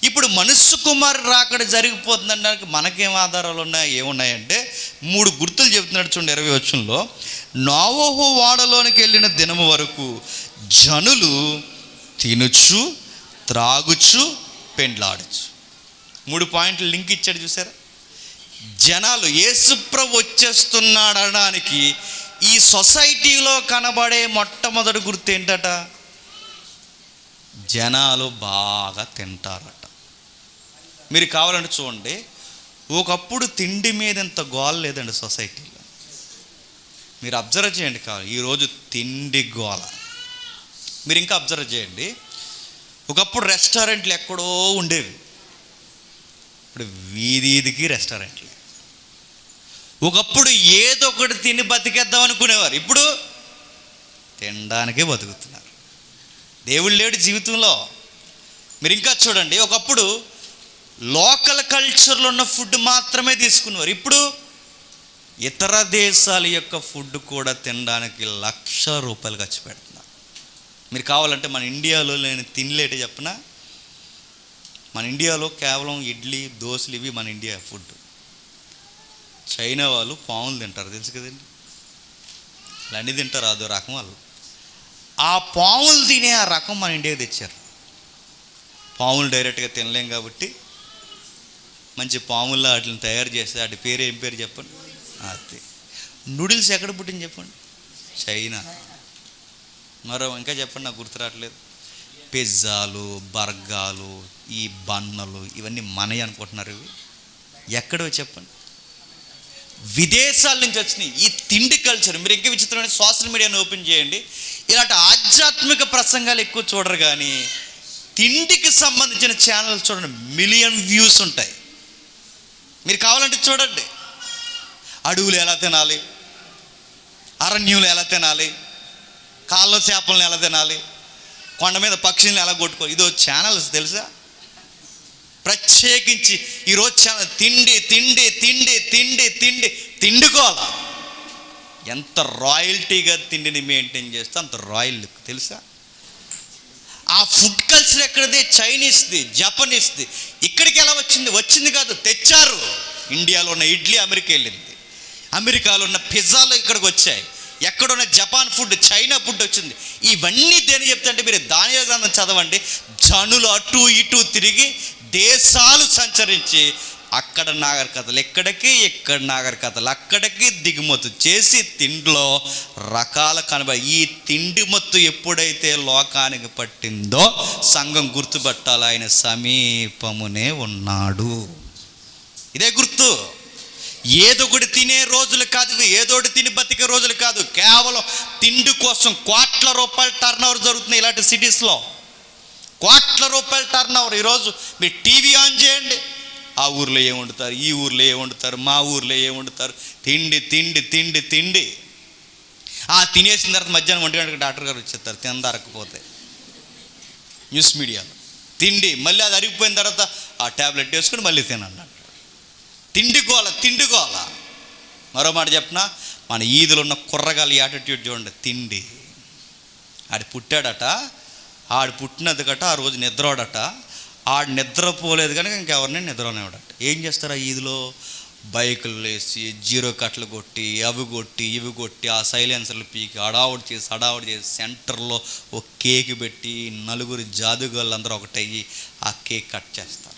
ఇప్పుడు మనుష్య కుమారు రాకడ జరిగిపోతుందనడానికి మనకేం ఆధారాలు ఉన్నాయి? ఏమున్నాయంటే 3 గుర్తులు చెబుతున్నాడు చూడండి 20 వచనంలో. నోవహు ఓడలోనికి వెళ్ళిన దినము వరకు జనులు తినుచు త్రాగుచు పెండ్లాడచ్చు. 3 పాయింట్లు లింక్ ఇచ్చాడు చూసారా. జనాలు యేసుప్రభు వచ్చేస్తున్నాడు అనడానికి ఈ సొసైటీలో కనబడే మొట్టమొదటి గుర్తు ఏంటట? జనాలు బాగా తింటారట. మీరు కావాలంటే చూడండి, ఒకప్పుడు తిండి మీద ఇంత గోల లేదండి సొసైటీలో. మీరు అబ్జర్వ్ చేయండి. కావాలి ఈరోజు తిండి గోల. మీరు ఇంకా అబ్జర్వ్ చేయండి, ఒకప్పుడు రెస్టారెంట్లు ఎక్కడో ఉండేవి, ఇప్పుడు వీధికి రెస్టారెంట్లు. ఒకప్పుడు ఏదో ఒకటి తిని బతికేద్దాం అనుకునేవారు, ఇప్పుడు తినడానికే బతుకుతున్నారు. దేవుడు లేడు జీవితంలో. మీరు ఇంకా చూడండి, ఒకప్పుడు లోకల్ కల్చర్లో ఉన్న ఫుడ్ మాత్రమే తీసుకునేవారు, ఇప్పుడు ఇతర దేశాల యొక్క ఫుడ్ కూడా తినడానికి ₹1,00,000 ఖర్చు పెడుతున్నారు. మీరు కావాలంటే మన ఇండియాలో నేను తినలేటే చెప్పనా, మన ఇండియాలో కేవలం ఇడ్లీ దోశలు ఇవి మన ఇండియా ఫుడ్. చైనా వాళ్ళు పాములు తింటారు, తెలుసు కదండి. అన్నీ తింటారు, అదో రకం వాళ్ళు. ఆ పాములు తినే ఆ రకం మన ఇండియాకి తెచ్చారు. పాములు డైరెక్ట్గా తినలేం కాబట్టి మంచి పాముల్లో వాటిని తయారు చేస్తే వాటి పేరు ఏం పేరు చెప్పండి? అది. నూడిల్స్ ఎక్కడ పుట్టింది చెప్పండి? చైనా. మరో ఇంకా చెప్పండి, నాకు గుర్తు రావట్లేదు. పిజ్జాలు, బర్గాలు, ఈ బన్నలు ఇవన్నీ మనవి అనుకుంటున్నారు. ఇవి ఎక్కడో చెప్పండి? విదేశాల నుంచి వచ్చినాయి ఈ తిండి కల్చర్. మీరు ఇంకా విచిత్రమైన సోషల్ మీడియాని ఓపెన్ చేయండి, ఇలాంటి ఆధ్యాత్మిక ప్రసంగాలు ఎక్కువ చూడరు, కానీ తిండికి సంబంధించిన ఛానల్స్ చూడండి, మిలియన్ వ్యూస్ ఉంటాయి. మీరు కావాలంటే చూడండి, అడవులు ఎలా తినాలి, అరణ్యులు ఎలా తినాలి, కాళ్ళ చేపలను ఎలా తినాలి, కొండ మీద పక్షులను ఎలా కొట్టుకోవాలి, ఇదో ఛానల్స్ తెలుసా. ప్రత్యేకించి ఈరోజు ఛానల్ తిండి తిండి తిండి తిండి తిండి తిండుకోవాల. ఎంత రాయల్టీగా తిండిని మెయింటైన్ చేస్తే అంత రాయల్ లుక్ తెలుసా. ఆ ఫుడ్ కల్చర్ ఎక్కడిది? చైనీస్ది, జపనీస్ది. ఇక్కడికి ఎలా వచ్చింది? వచ్చింది కాదు, తెచ్చారు. ఇండియాలో ఉన్న ఇడ్లీ అమెరికా వెళ్ళింది, అమెరికాలో ఉన్న పిజ్జాలు ఇక్కడికి వచ్చాయి, ఎక్కడున్న జపాన్ ఫుడ్, చైనా ఫుడ్ వచ్చింది. ఇవన్నీ దేని చెప్తుంటే మీరు దానియేలు గ్రంథం చదవండి. జనులు అటు ఇటు తిరిగి దేశాలు సంచరించి అక్కడ నాగరికతలు ఎక్కడికి, ఇక్కడ నాగరికతలు అక్కడికి దిగుమతి చేసి తిండిలో రకాల కనబడి ఈ తిండి మత్తు ఎప్పుడైతే లోకానికి పట్టిందో సంఘం గుర్తుపట్టాలి, ఆయన సమీపమునే ఉన్నాడు. ఇదే గుర్తు. ఏదొకటి తినే రోజులు కాదు, ఏదోటి తిని బతికే రోజులు కాదు. కేవలం తిండి కోసం ₹1,00,000 టర్నోవర్ జరుగుతుంది ఇలాంటి సిటీస్లో. ₹1,00,000 టర్నోవర్. ఈరోజు మీరు టీవీ ఆన్ చేయండి, ఆ ఊర్లో ఏం వండుతారు, ఈ ఊర్లో ఏం వండుతారు, మా ఊర్లో ఏం వండుతారు, తిండి తిండి తిండి తిండి. ఆ తినేసిన తర్వాత మధ్యాహ్నం 1 గంటలకు డాక్టర్ గారు వచ్చేస్తారు తినదరకపోతే. న్యూస్ మీడియాలో తిండి, మళ్ళీ అది అరిగిపోయిన తర్వాత ఆ ట్యాబ్లెట్ వేసుకుని మళ్ళీ తినన్నాడు. తిండికోవాల తిండికోవాల. మరో మాట చెప్పిన, మన ఈదులో ఉన్న కుర్రగాలి యాటిట్యూడ్ చూడండి. తిండి. ఆడు పుట్టాడట, ఆడు పుట్టినది గట ఆ రోజు నిద్రోడట, ఆడు నిద్రపోలేదు కనుక ఇంకెవరిని నిద్రనేవాడట. ఏం చేస్తారు ఆ ఈదులో? బైకులు వేసి జీరో కట్లు కొట్టి అవి కొట్టి ఇవి కొట్టి ఆ సైలెన్సర్లు పీకి హడావుడి చేసి సెంటర్లో ఒక కేక్ పెట్టి 4 జాదుగాళ్ళందరూ ఒకటయ్యి ఆ కేక్ కట్ చేస్తారు.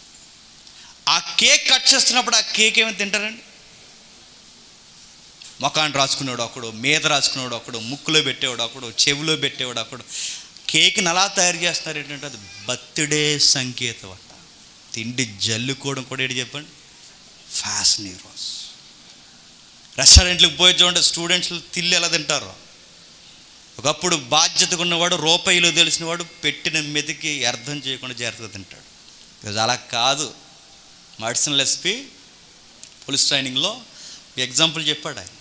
ఆ కేక్ కట్ చేస్తున్నప్పుడు ఆ కేక్ ఏమి తింటారండి? మొఖాన్ని రాసుకునేవాడు ఒకడు, మీద రాసుకునేవాడు ఒకడు, ముక్కులో పెట్టేవాడు ఒకడు, చెవిలో పెట్టేవాడు ఒకడు. కేక్ని అలా తయారు చేస్తున్నారు ఏంటంటే అది బర్త్డే సంకేతం అంట. తిండి జల్లుకోవడం కూడా ఏంటి చెప్పండి? ఫ్యాషన్. ఈరోజు రెస్టారెంట్లకు పోయి చూడండి, స్టూడెంట్స్ తిల్లు ఎలా తింటారు. ఒకప్పుడు బాధ్యతగా ఉన్నవాడు, రూపాయిలో తెలిసినవాడు పెట్టిన మెతికి అర్థం చేయకుండా జాగ్రత్తగా తింటాడు. ఈరోజు అలా కాదు. మెడిసినల్ ఎస్పీ పోలీస్ ట్రైనింగ్లో ఎగ్జాంపుల్ చెప్పాడు ఆయన.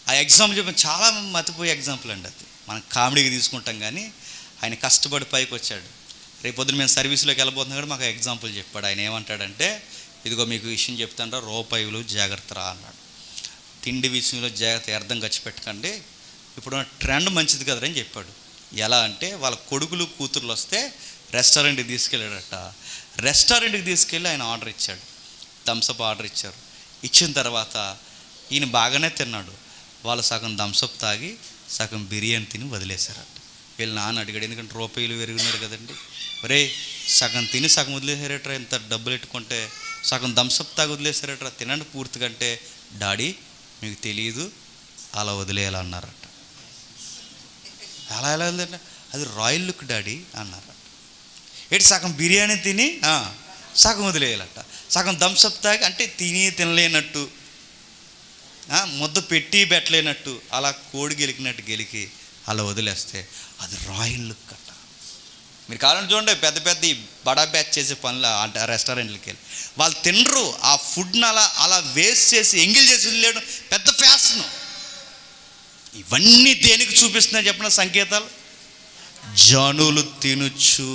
ఆ ఎగ్జాంపుల్ చెప్పిన చాలా మతిపోయే ఎగ్జాంపుల్ అండి. అది మనం కామెడీకి తీసుకుంటాం, కానీ ఆయన కష్టపడి పైకి వచ్చాడు. రేపు పొద్దున మేము సర్వీస్లోకి వెళ్ళబోతున్నాం కూడా మాకు ఎగ్జాంపుల్ చెప్పాడు. ఆయన ఏమంటాడంటే, ఇదిగో మీకు విషయం చెప్తాంట, రూపాయలు జాగ్రత్త రా అన్నాడు. తిండి విషయంలో జాగ్రత్త, అర్థం ఖర్చు పెట్టకండి, ఇప్పుడున్న ట్రెండ్ మంచిది కదరా అని చెప్పాడు. ఎలా అంటే, వాళ్ళ కొడుకులు కూతుర్లు వస్తే రెస్టారెంట్కి తీసుకెళ్ళాడట. రెస్టారెంట్కి తీసుకెళ్ళి ఆయన ఆర్డర్ ఇచ్చాడు, థమ్సప్ ఆర్డర్ ఇచ్చారు. ఇచ్చిన తర్వాత ఈయన బాగానే తిన్నాడు. వాళ్ళు సగం థమ్సప్ తాగి సగం బిర్యానీ తిని వదిలేశారట. వీళ్ళు నాన్న అడిగాడు, ఎందుకంటే రూపాయలు పెరుగున్నాడు కదండి, ఒరే సగం తిని సగం వదిలేసారట్రా, ఇంత డబ్బులు పెట్టుకుంటే సగం థమ్సప్ తాగి వదిలేసారట్రా, తినండి పూర్తిగా అంటే, డాడీ మీకు తెలియదు అలా వదిలేయాలన్నారట. అలా ఎలా వదిలేట, అది రాయల్ లుక్ డాడీ అన్నారట. ఏంటి సగం బిర్యానీ తిని సగం వదిలేయాలట, సగం థమ్సప్ తాగి అంటే తిని తినలేనట్టు, ముద్ద పెట్టి పెట్టలేనట్టు, అలా కోడి గెలికినట్టు గెలికి అలా వదిలేస్తే అది రాయల్ లుక్ అట. మీరు కావాలంటే చూడండి, పెద్ద పెద్ద ఈ బడా బ్యాచ్ చేసే పనులు అంటే రెస్టారెంట్లకి వెళ్ళి వాళ్ళు తినరు, ఆ ఫుడ్ని అలా అలా వేస్ట్ చేసి ఎంగిల్ చేసి వదిలేయడం పెద్ద ఫ్యాషన్. ఇవన్నీ దేనికి చూపిస్తున్నాయి చెప్పిన సంకేతాలు? జనులు తినచ్చు,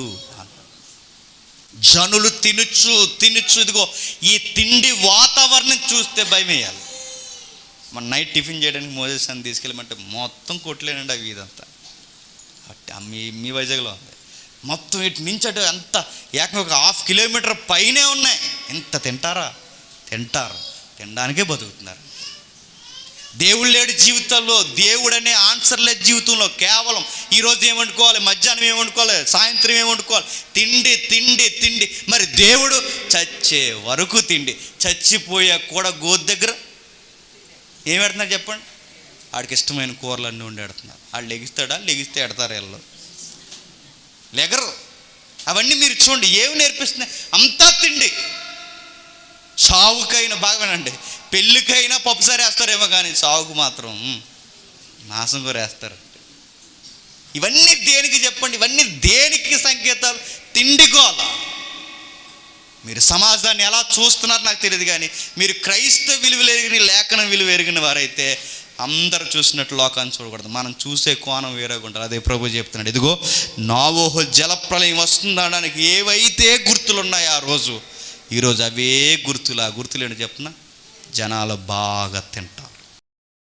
జనులు తినచ్చు తినచ్చు. ఇదిగో ఈ తిండి వాతావరణం చూస్తే భయం వేయాలి. మన నైట్ టిఫిన్ చేయడానికి మోజెస్ అని తీసుకెళ్ళమంటే మొత్తం కొట్టలేనండి అవి ఇదంతా. మీ వైజాగ్లో ఉంది మొత్తం, ఇటు నుంచి అటు అంత ఏకంగా ఒక 1/2 కిలోమీటర్ పైనే ఉన్నాయి. ఎంత తింటారా? తింటారు, తినడానికే బతుకుతున్నారు. దేవుడు లేడు జీవితంలో, దేవుడు అనే ఆన్సర్ లేదు జీవితంలో. కేవలం ఈరోజు ఏం వండుకోవాలి, మధ్యాహ్నం ఏం వండుకోవాలి, సాయంత్రం ఏం వండుకోవాలి, తిండి తిండి తిండి. మరి దేవుడు చచ్చే వరకు తిండి, చచ్చిపోయా కూడా గోధు దగ్గర ఏం పెడుతున్నారు చెప్పండి? వాడికి ఇష్టమైన కూరలు అన్నీ వండి పెడుతున్నారు. వాళ్ళు లెగిస్తాడా? లెగిస్తే ఎడతారు, వీళ్ళు లెగరు. అవన్నీ మీరు చూడండి ఏమి నేర్పిస్తున్నాయి, అంతా తిండి. సావుకైనా బాగానండి, పెళ్ళికైనా పప్పుసారి వేస్తారేమో కానీ సావుకు మాత్రం నాశం కూడా వేస్తారు. ఇవన్నీ దేనికి చెప్పండి? ఇవన్నీ దేనికి సంకేతాలు? తిండి గోల. మీరు సమాజాన్ని ఎలా చూస్తున్నారు నాకు తెలియదు, కానీ మీరు క్రైస్తవ విలువలు ఎరిగిన, లేఖనం విలువ ఎరిగిన వారైతే అందరూ చూసినట్టు లోకాన్ని చూడకూడదు. మనం చూసే కోణం వేరేగా ఉంటుంది. అదే ప్రభు చెప్తున్నాడు, ఇదిగో నోవహు జలప్రలయం వస్తుందనడానికి ఏవైతే గుర్తులు ఉన్నాయో ఆ రోజు, ఈరోజు అవే గుర్తులు. ఆ గుర్తులు ఏంటో చెప్పిన, జనాలు బాగా తింటారు.